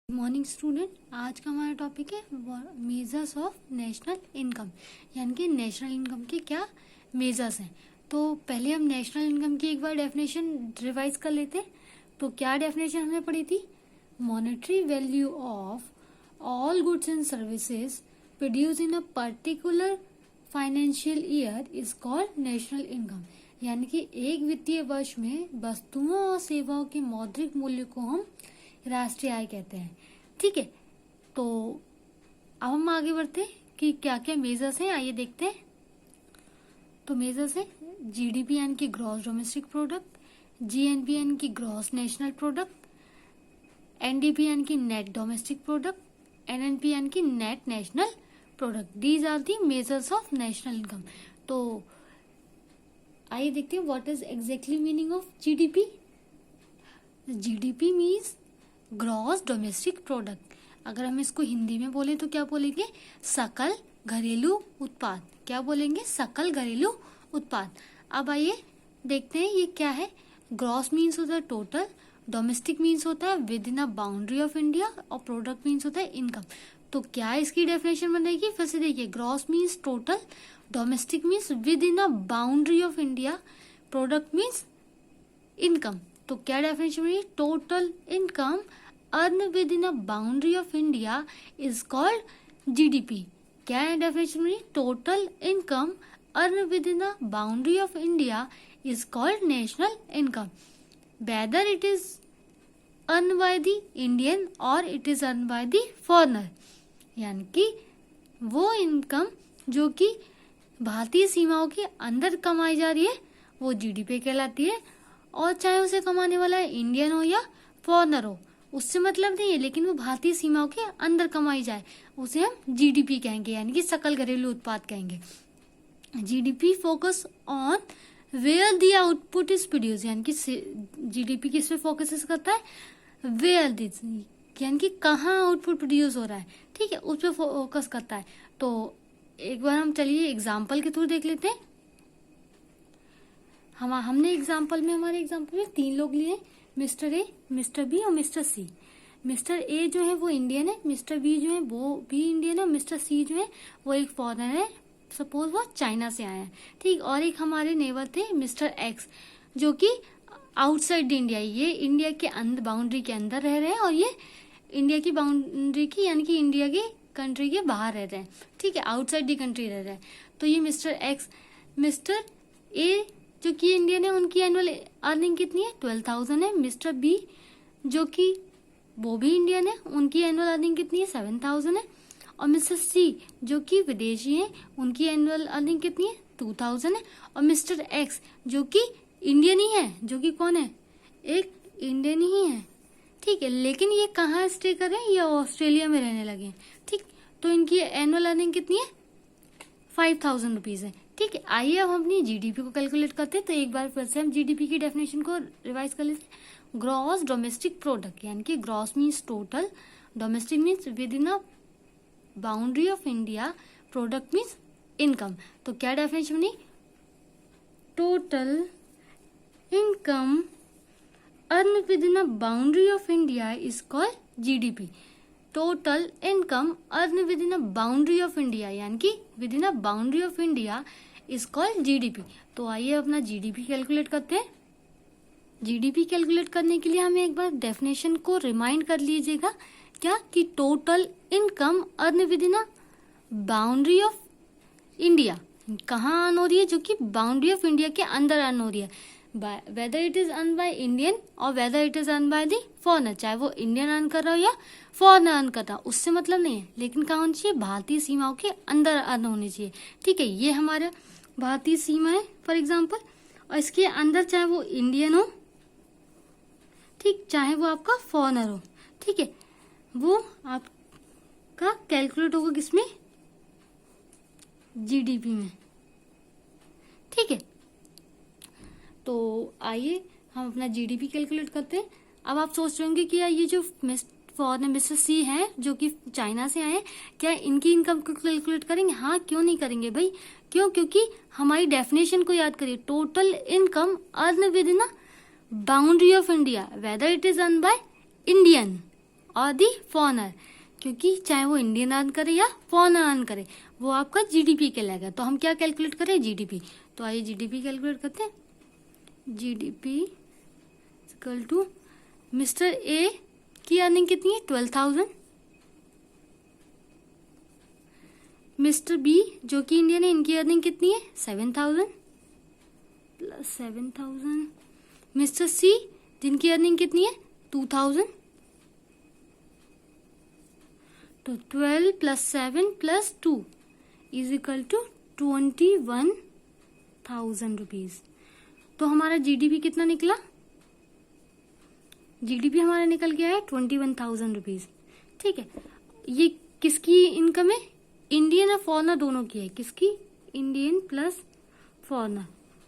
Morning student, आज का हमारा टॉपिक है मेजर्स ऑफ नेशनल इनकम, यानी कि नेशनल इनकम के क्या मेजर्स हैं। तो पहले हम नेशनल इनकम की एक बार डेफिनेशन रिवाइज कर लेते हैं। तो क्या डेफिनेशन हमने पढ़ी थी? Monetary value of all goods and services produce in a particular financial year is called national income, यानी कि एक वित्तीय वर्ष में वस्तुओं और सेवाओं के मौद्रिक मूल्य को हम राष्ट्रीय आय कहते हैं। ठीक है, तो अब हम आगे बढ़ते हैं कि क्या क्या मेजर्स हैं, आइए देखते हैं। तो मेजर्स है जीडीपी यानी कि ग्रॉस डोमेस्टिक प्रोडक्ट, जीएनपी यानी कि ग्रॉस नेशनल प्रोडक्ट, एनडीपी यानी कि नेट डोमेस्टिक प्रोडक्ट, एनएनपी यानी कि net national product. These are the measures of national income. तो आइए देखते हैं what is exactly meaning of GDP. GDP means gross domestic product. अगर हम इसको हिंदी में बोले तो क्या बोलेंगे? सकल घरेलू उत्पाद। क्या बोलेंगे? सकल घरेलू उत्पाद। अब आइए देखते हैं ये क्या है। ग्रॉस मीन्स होता है टोटल, डोमेस्टिक मीन्स होता है with in a boundary of India, और प्रोडक्ट मीन्स होता है इनकम। तो क्या इसकी डेफिनेशन बनेगी? फिर से देखिए, gross means total, domestic means within a boundary of India, product means income. तो क्या डेफिनेशन बनी? Total income earn within a boundary of India is called GDP. क्या है डेफिनेशन बनी? Total income earn within a boundary of India is called national income, whether it is earn by the Indian और it is earn by the foreigner. यानी कि वो income जो कि भारतीय सीमाओं के अंदर कमाई जा रही है वो जीडीपी कहलाती है, और चाहे उसे कमाने वाला इंडियन हो या फॉरेनर हो, उससे मतलब नहीं है, लेकिन वो भारतीय सीमाओं के अंदर कमाई जाए उसे हम जीडीपी कहेंगे, यानी कि सकल घरेलू उत्पाद कहेंगे। GDP focus on where the output is produce, यानी कि जीडीपी किस पे फोकस करता है? वेयर दिस, यानी कि कहाँ आउटपुट प्रोड्यूस हो रहा है। ठीक है, उस पर फोकस करता है। तो एक बार हम चलिए एग्जाम्पल के थ्रू देख लेते हैं। हमने हमारे एग्जाम्पल में 3 लोग लिए, मिस्टर ए, मिस्टर बी और मिस्टर सी। मिस्टर ए जो है वो इंडियन है, मिस्टर बी जो है वो भी इंडियन है, मिस्टर सी जो है वो एक फॉरेनर है, सपोज वो चाइना से आया है। ठीक, और एक हमारे नेबर थे मिस्टर एक्स जो कि आउटसाइड इंडिया, ये इंडिया के अंदर बाउंड्री के अंदर रह रहे हैं, और ये इंडिया की बाउंड्री की यानी कि इंडिया के कंट्री के बाहर रह रहे हैं। ठीक है, आउटसाइड दी कंट्री रह रहे हैं। तो ये मिस्टर एक्स, मिस्टर ए जो कि इंडियन है, उनकी एनुअल अर्निंग कितनी है? 12,000 है। मिस्टर बी जो कि वो भी इंडियन है, उनकी एनुअल अर्निंग कितनी है? 7,000 है। और मिस्टर सी जो कि विदेशी है, उनकी एनुअल अर्निंग कितनी है? 2,000 है। और मिस्टर एक्स जो कि इंडियन ही है, जो कि कौन है? एक इंडियन ही है। ठीक है, लेकिन ये कहाँ स्टे कर रहे हैं? ये ऑस्ट्रेलिया में रहने लगे हैं। ठीक, तो इनकी एनुअल अर्निंग कितनी है? 5,000 रुपीज है। ठीक है, आइए अब हम अपनी जीडीपी को कैलकुलेट करते हैं। तो एक बार फिर से हम जीडीपी की डेफिनेशन को रिवाइज कर लेते हैं। ग्रॉस डोमेस्टिक प्रोडक्ट, यानी कि gross means total, domestic means within a boundary of India, product means income. तो क्या डेफिनेशन बनी? Total income earn within a boundary of India is called GDP. Total income earn within a boundary of India, यानी कि with in a boundary of India is called GDP. तो आइए अपना GDP calculate करते हैं। GDP calculate करने के लिए हमें एक बार डेफिनेशन को रिमाइंड कर लीजिएगा। क्या? कि total income earn within a boundary of India, कहाँ अर्न हो रही है? जो कि बाउंड्री ऑफ इंडिया के अंदर अर्न हो रही है, whether it is earn by Indian और whether it is earn by the foreigner. चाहे वो इंडियन अर्न कर रहा हो या फॉरेनर अर्न कर रहा हो, उससे मतलब नहीं है, लेकिन कहाँ होनी चाहिए? भारतीय सीमाओं के अंदर अर्न होनी चाहिए। ठीक है, ये हमारा भारतीय सीमा है फॉर एग्जाम्पल, और इसके अंदर चाहे वो इंडियन हो, ठीक, चाहे वो आपका फॉरेनर हो। ठीक है, वो आपका कैलकुलेट होगा किसमें? जीडीपी में। ठीक है, तो आइए हम अपना जीडीपी कैलकुलेट करते हैं। अब आप सोच रहे होंगे कि यार ये जो फॉरेनर मिस्टर सी है जो कि चाइना से आए हैं, क्या इनकी इनकम को कैलकुलेट करेंगे? हाँ, क्यों नहीं करेंगे भाई? क्यों? क्योंकि हमारी डेफिनेशन को याद करिए, total income earn within a boundary of India, weather it is earn by Indian और दी फॉरनर, क्योंकि चाहे वो इंडियन अर्न करे या फॉरनर अर्न करे वो आपका जीडीपी कहलाएगा। तो हम क्या कैलकुलेट करें, जीडीपी। तो आइए जीडीपी कैलकुलेट करते हैं। GDP equal to mister A की अर्निंग कितनी है 12,000, मिस्टर बी जो कि इंडियन है इनकी अर्निंग कितनी है 7,000 प्लस 7,000, मिस्टर सी जिनकी अर्निंग कितनी है 2,000, तो 12 plus 7 plus 2 is equal to 21,000 rupees. तो हमारा जीडीपी कितना निकला, जीडीपी हमारा निकल गया है 21,000 रुपीज। ठीक है, ये किसकी इनकम है, इंडियन और फॉरनर दोनों की है। किसकी, इंडियन प्लस फॉरनर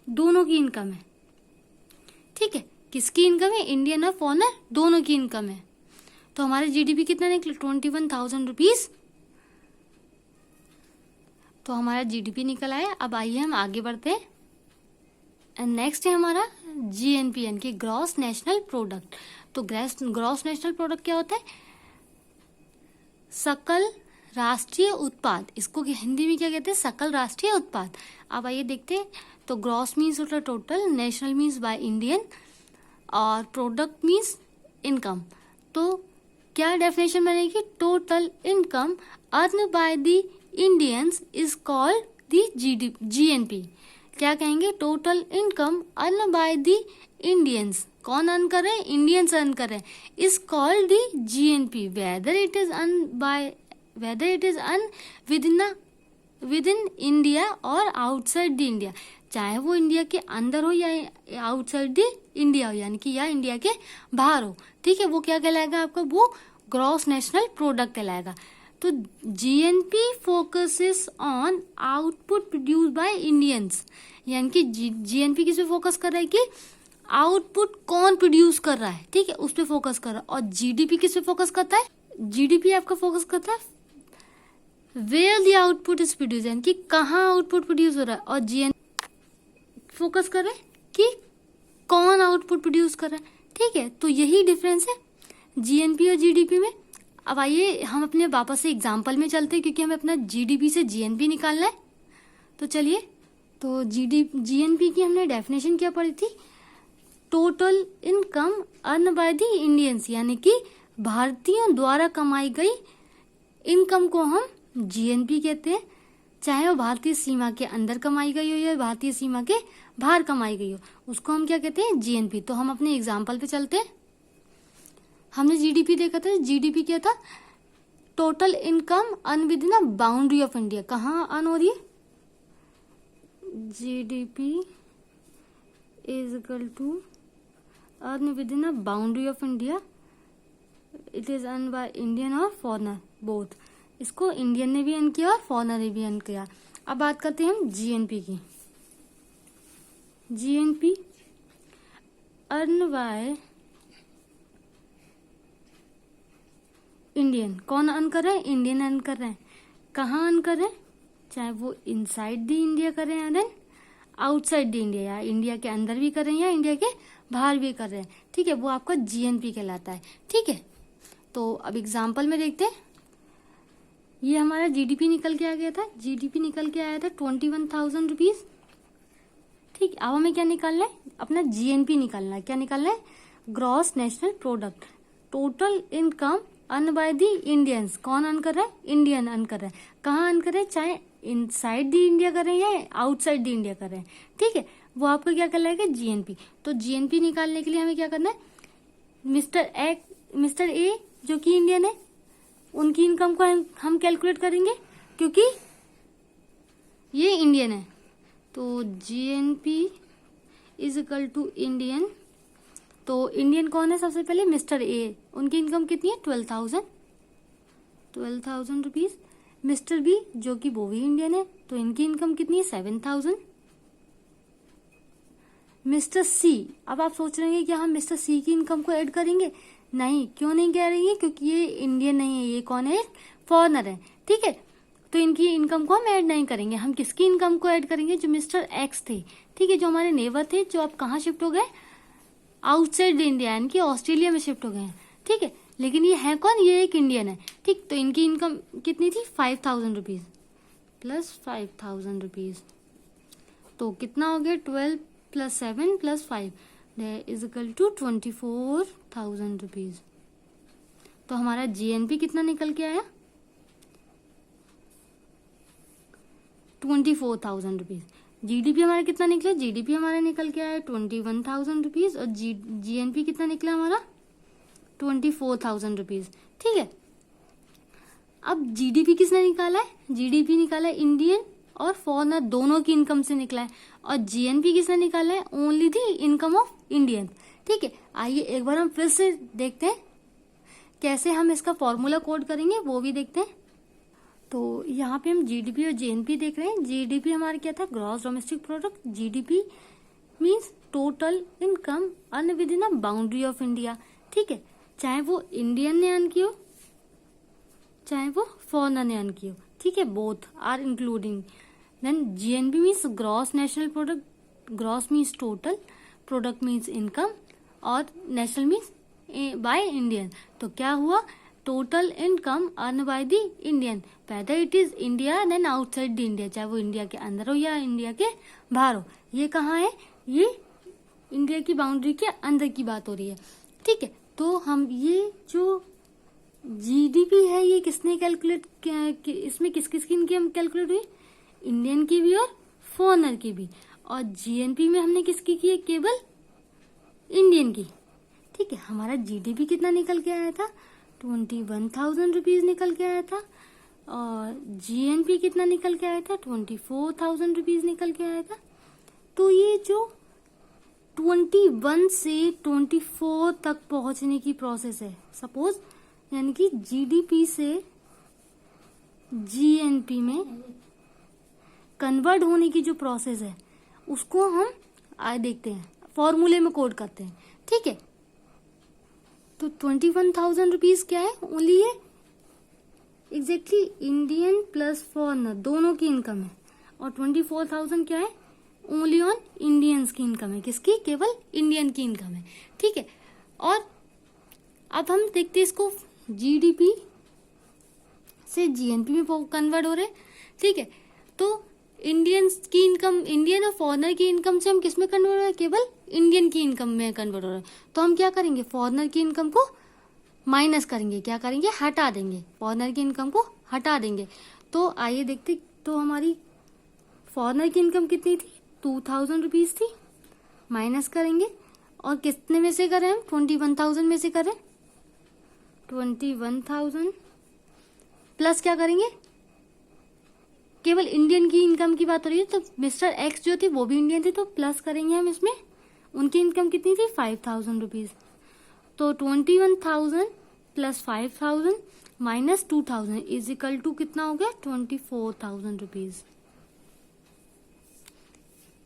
दोनों की इनकम है। ठीक है, किसकी इनकम है, इंडियन और फॉरनर दोनों की इनकम है। तो हमारे जीडीपी कितना निकला 21,000 रुपीज। तो हमारा जीडीपी निकल आया। अब आइए हम आगे बढ़ते हैं। एंड नेक्स्ट है हमारा जीएनपी यानी कि ग्रॉस नेशनल प्रोडक्ट। तो ग्रॉस नेशनल प्रोडक्ट क्या होता है, सकल राष्ट्रीय उत्पाद। इसको हिंदी में क्या कहते हैं, सकल राष्ट्रीय उत्पाद। अब आइए देखते हैं। तो ग्रॉस मीन्स होता है total, national means by Indian और प्रोडक्ट मीन्स इनकम। तो क्या डेफिनेशन बनेगी, total income earn by the Indians is called the GNP. क्या कहेंगे, total income earn by the Indians, कौन अर्न कर रहे हैं, इंडियंस अर्न कर रहे हैं, is called the GNP weather it is earn with in India और आउटसाइड द इंडिया। चाहे वो इंडिया के अंदर हो या आउटसाइड द इंडिया हो, यानी कि या इंडिया के बाहर हो। ठीक है, वो क्या कहलाएगा आपका, वो ग्रॉस नेशनल प्रोडक्ट कहलाएगा। तो GNP focuses on output produce by Indians, यानी कि जीएनपी किस पे फोकस कर रहा है कि आउटपुट कौन प्रोड्यूस कर रहा है। ठीक है, उस पे फोकस कर रहा है। और जीडीपी किस पे फोकस करता है, जीडीपी आपका फोकस करता है where the output is produce, यानी कि कहाँ आउटपुट प्रोड्यूस हो रहा है। और जीएनपी फोकस कर रहा है कि कौन आउटपुट प्रोड्यूस कर रहा है। ठीक है, तो यही डिफरेंस है जीएनपी और जीडीपी में। अब आइए हम अपने वापस से एग्जाम्पल में चलते हैं, क्योंकि हमें अपना जीडीपी से जीएनपी निकालना है। तो चलिए, तो जीएनपी की हमने डेफिनेशन क्या पढ़ी थी, total income earn by the Indians, यानी कि भारतीयों द्वारा कमाई गई इनकम को हम जीएनपी कहते हैं। चाहे वो भारतीय सीमा के अंदर कमाई गई हो या भारतीय सीमा के बाहर कमाई गई हो, उसको हम क्या कहते हैं, जीएनपी। तो हम अपने एग्जाम्पल पे चलते हैं। हमने जीडीपी देखा था, जीडीपी क्या था, total income earn within boundary of India. कहाँ अर्न हो रही है, GDP is equal to earn within boundary of India, it is earn by Indian और फॉरनर बोथ। इसको इंडियन ने भी अर्न किया और फॉरनर ने भी अर्न किया। अब बात करते हैं हम जीएनपी की। जीएनपी अर्न बाय इंडियन, कौन अर्न कर रहे हैं, इंडियन अर्न कर रहे हैं। कहाँ अर्न कर रहे हैं, चाहे वो इनसाइड द इंडिया कर रहे हैं देन आउटसाइड द इंडिया, या इंडिया के अंदर भी कर रहे हैं या इंडिया के बाहर भी कर रहे हैं। ठीक है, वो आपका जीएनपी कहलाता है। ठीक है, तो अब एग्जाम्पल में देखते हैं। ये हमारा जीडीपी निकल के आ गया था, जीडीपी निकल के आया था 21,000 रुपीज। ठीक, अब हमें क्या निकालना है, अपना जीएनपी निकालना है। क्या निकालना है, gross national product, total income earn by the Indians. कौन अर्न कर रहा है, इंडियन अर्न कर रहा है। कहाँ अर्न कर रहे हैं, चाहे इनसाइड द इंडिया कर रहे हैं या आउटसाइड द इंडिया कर रहे हैं। ठीक है, वो आपको क्या कहलाएगा, जीएनपी। तो जीएनपी निकालने के लिए हमें क्या करना है, मिस्टर ए जो कि इंडियन है उनकी इनकम को हम कैलकुलेट करेंगे, क्योंकि ये इंडियन है। तो GNP is equal to Indian. तो इंडियन कौन है, सबसे पहले मिस्टर ए, उनकी इनकम कितनी है 12,000 रुपीज। मिस्टर बी जो कि वो भी इंडियन है, तो इनकी इनकम कितनी है 7,000। मिस्टर सी, अब आप सोच रहे हैं कि हम मिस्टर सी की इनकम को ऐड करेंगे, नहीं, क्यों नहीं कह रही है, क्योंकि ये इंडियन नहीं है, ये कौन है, फॉरनर है। ठीक है, तो इनकी इनकम को हम ऐड नहीं करेंगे। हम किसकी इनकम को ऐड करेंगे, जो मिस्टर एक्स थे। ठीक है, जो हमारे नेबर थे, जो अब कहाँ शिफ्ट हो गए, आउटसाइड इंडिया यानी कि ऑस्ट्रेलिया में शिफ्ट हो गए हैं। ठीक है, लेकिन ये है कौन, ये एक इंडियन है, ठीक। तो इनकी इनकम कितनी थी, 5000 रुपीज प्लस 5000 रुपीज, तो कितना हो गया, 12 plus 7 plus 5 is equal to 24,000 rupees. तो हमारा जीएनपी कितना निकल के आया, 24,000 रुपीज। जीडीपी हमारा कितना निकला, जीडीपी हमारा निकल के आया 21,000 रुपीज, और जीएनपी कितना निकला हमारा 24,000 रुपीज, ठीक है। अब जीडीपी किसने निकाला है, जीडीपी निकाला है इंडियन और फॉरेनर दोनों की इनकम से निकला है, और जीएनपी किसने निकाला है, only the income of Indian, ठीक है। आइए एक बार हम फिर से देखते हैं कैसे हम इसका फॉर्मूला कोड करेंगे, वो भी देखते हैं। तो यहाँ पे हम जीडीपी और जीएनपी देख रहे हैं। जीडीपी हमारा क्या था, gross domestic product. GDP means total income earn within a boundary of India, ठीक है। चाहे वो इंडियन ने अर्न की हो, चाहे वो फॉरेनर ने अर्न की हो, ठीक है, both are including. Then GNP means gross national product, gross means total, product means income, और नेशनल मीन्स बाय इंडियन। तो क्या हुआ, total income earn by the Indian, whether it is India then outside the India, चाहे वो India के अंदर हो या इंडिया के बाहर हो। ये कहाँ है, ये इंडिया की बाउंड्री के अंदर की बात हो रही है, ठीक है। तो हम ये जो जीडीपी है ये किसने कैलकुलेट, इसमें किस किस की इनकम कैलकुलेट हुई, इंडियन की भी और फॉरेनर की भी। और जीएनपी में हमने किसकी की है, केवल इंडियन की, ठीक है। हमारा जीडीपी कितना निकल के आया था, 21,000 रुपीज निकल के आया था, और जीएनपी कितना निकल के आया था, 24,000 रुपीज निकल के आया था। तो ये जो 21 से 24 तक पहुंचने की प्रोसेस है, सपोज यानी कि जीडीपी से जीएनपी में कन्वर्ट होने की जो प्रोसेस है उसको हम आगे देखते हैं, फॉर्मूले में कोड करते हैं, ठीक है। तो 21,000 रुपीज क्या है, ओनली ये एग्जैक्टली इंडियन प्लस फॉरेनर दोनों की इनकम है, और 24,000 क्या है, ओनली ऑन इंडियंस की इनकम है, किसकी, केवल इंडियन की इनकम है, ठीक है। और अब हम देखते हैं इसको जीडीपी से जीएनपी में कन्वर्ट हो रहे, ठीक है। तो इंडियंस की इनकम, इंडियन और फॉरेनर की इनकम से हम किस में कन्वर्ट हो रहे हैं, केवल इंडियन की इनकम में कन्वर्ट हो रहा है। तो हम क्या करेंगे, फॉरेनर की इनकम को माइनस करेंगे, क्या करेंगे, हटा देंगे, फॉरेनर की इनकम को हटा देंगे। तो आइए देखते, तो हमारी फॉरेनर की इनकम कितनी थी, 2,000 रुपीज थी, माइनस करेंगे, और कितने में से करें हम, 21,000 में से करें, 21,000 प्लस क्या करेंगे, केवल इंडियन की इनकम की बात हो रही है, तो मिस्टर एक्स जो थी वो भी इंडियन थी, तो प्लस करेंगे हम इसमें, उनकी इनकम कितनी थी, 5,000 रुपीज। तो 21,000 plus 5,000 minus 2,000 is equal to कितना हो गया, 24,000 रुपीज,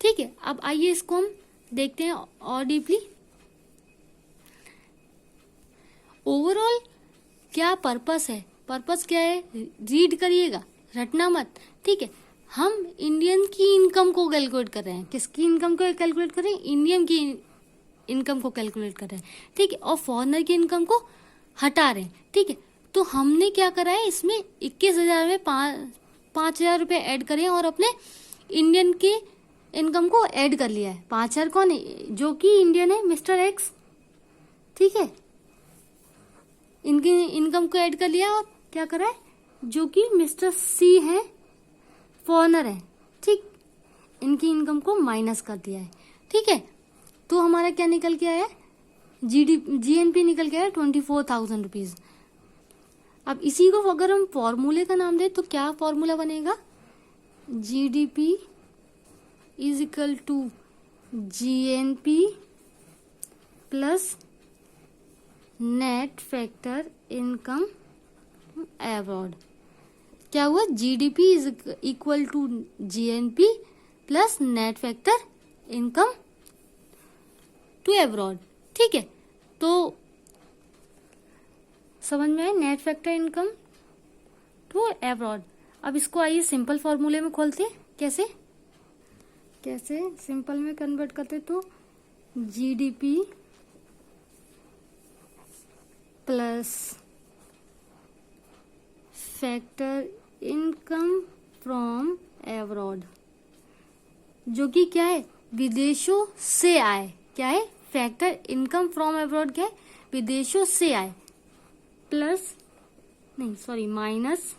ठीक है। अब आइए इसको हम देखते हैं और डीपली। ओवरऑल क्या पर्पस है, पर्पस क्या है, रीड करिएगा, रटना मत, ठीक है। हम इंडियन की इनकम को कैलकुलेट कर रहे हैं, किसकी इनकम को कैलकुलेट कर रहे हैं, इंडियन की इनकम को कैलकुलेट कर रहे हैं, ठीक है, और फॉरेनर की इनकम को हटा रहे हैं, ठीक है। तो हमने क्या करा है, इसमें 21,000 में 5,000 रुपए ऐड करें और अपने इंडियन की इनकम को ऐड कर लिया है। 5,000 कौन है, जो कि इंडियन है, मिस्टर एक्स, ठीक है, इनकी इनकम को ऐड कर लिया, और क्या करा है, जो कि मिस्टर सी है, फॉरेनर है, ठीक, इनकी इनकम को माइनस कर दिया है, ठीक है। तो हमारा क्या निकल के आया, जीएनपी निकल के आया 24,000 रुपीज। अब इसी को अगर हम फॉर्मूले का नाम दें तो क्या फॉर्मूला बनेगा, GDP is equal to GNP plus net factor income abroad. क्या हुआ, GDP is equal to GNP plus net factor income to abroad, ठीक है। तो समझ में आए, net factor income to abroad. अब इसको आइए सिंपल फॉर्मूले में खोलते हैं, कैसे सिंपल में कन्वर्ट करते, तो GDP plus factor income from abroad, जो कि क्या है, विदेशों से आए। क्या है, फैक्टर इनकम फ्रॉम अब्रॉड क्या है, विदेशों से आए, प्लस नहीं sorry minus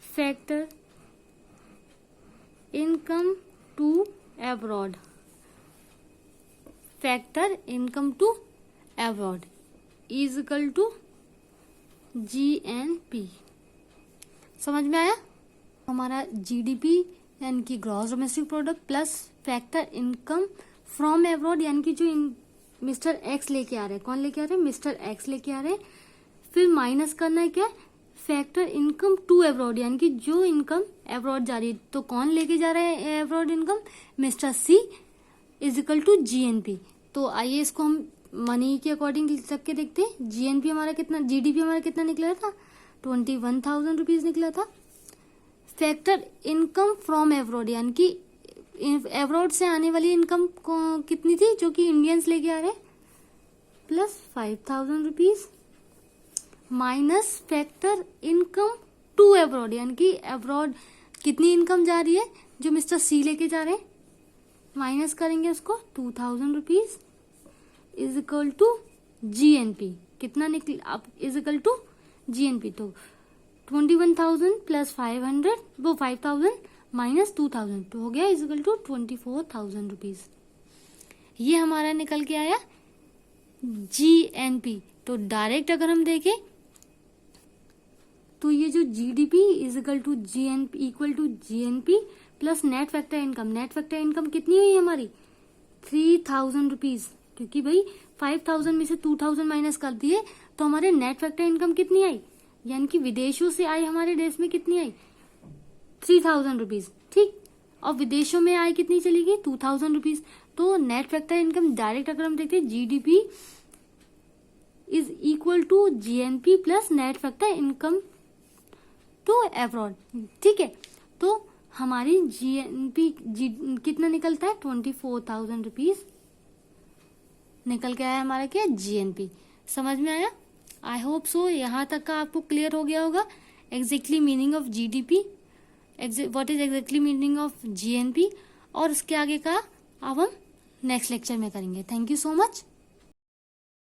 factor income to abroad, factor income to abroad is equal to GNP। समझ में आया? हमारा GDP यानी कि gross domestic product plus factor income from abroad, यानी कि जो मिस्टर एक्स लेके आ रहे हैं, कौन लेके आ रहे हैं, मिस्टर एक्स लेके आ रहे हैं, फिर माइनस करना है क्या, फैक्टर इनकम टू अब्रॉड, यानी कि जो इनकम अब्रॉड जा रही है, तो कौन लेके जा रहे हैं abroad income, mister C is equal to GNP। तो आइए इसको हम मनी के अकॉर्डिंग लिख के देखते हैं। GNP हमारा कितना, GDP हमारा कितना निकला था, 21,000 रुपीज निकला था। फैक्टर इनकम फ्रॉम अब्रॉड, यानी कि अब्रॉड से आने वाली इनकम कितनी थी, जो कि इंडियंस लेके आ रहे हैं, plus 5,000 rupees, minus factor income to abroad, यानी कि अब्रॉड कितनी इनकम जा रही है, जो मिस्टर सी लेके जा रहे हैं, माइनस करेंगे उसको 2,000 rupees is equal to GNP। कितना निकल अब इज इक्वल टू GNP, तो 21,000 प्लस 500 वो 5,000 माइनस 2,000 तो हो गया इज इक्वल टू 24,000 रुपीज। ये हमारा निकल के आया GNP। तो डायरेक्ट अगर हम देखें तो ये जो GDP is equal to GNP equal to GNP plus net factor income, net factor income कितनी हुई हमारी 3,000 रुपीज, क्योंकि भाई 5,000 में से 2,000 माइनस कर दिए तो हमारे नेट फैक्टर इनकम कितनी आई, यानी कि विदेशों से आई हमारे देश में कितनी आई 3,000 रुपीज, ठीक। और विदेशों में आई कितनी चली गई 2,000 रुपीज। तो नेट फैक्टर इनकम डायरेक्ट अगर हम देखते हैं GDP is equal to GNP plus net factor income to abroad, ठीक है। तो हमारी GNP कितना निकलता है 24,000 रुपीज निकल के आया हमारा क्या GNP। समझ में आया? आई होप सो यहाँ तक का आपको क्लियर हो गया होगा exactly meaning of GDP, what is exactly meaning of GNP, और उसके आगे का अब हम नेक्स्ट लेक्चर में करेंगे। Thank you so much.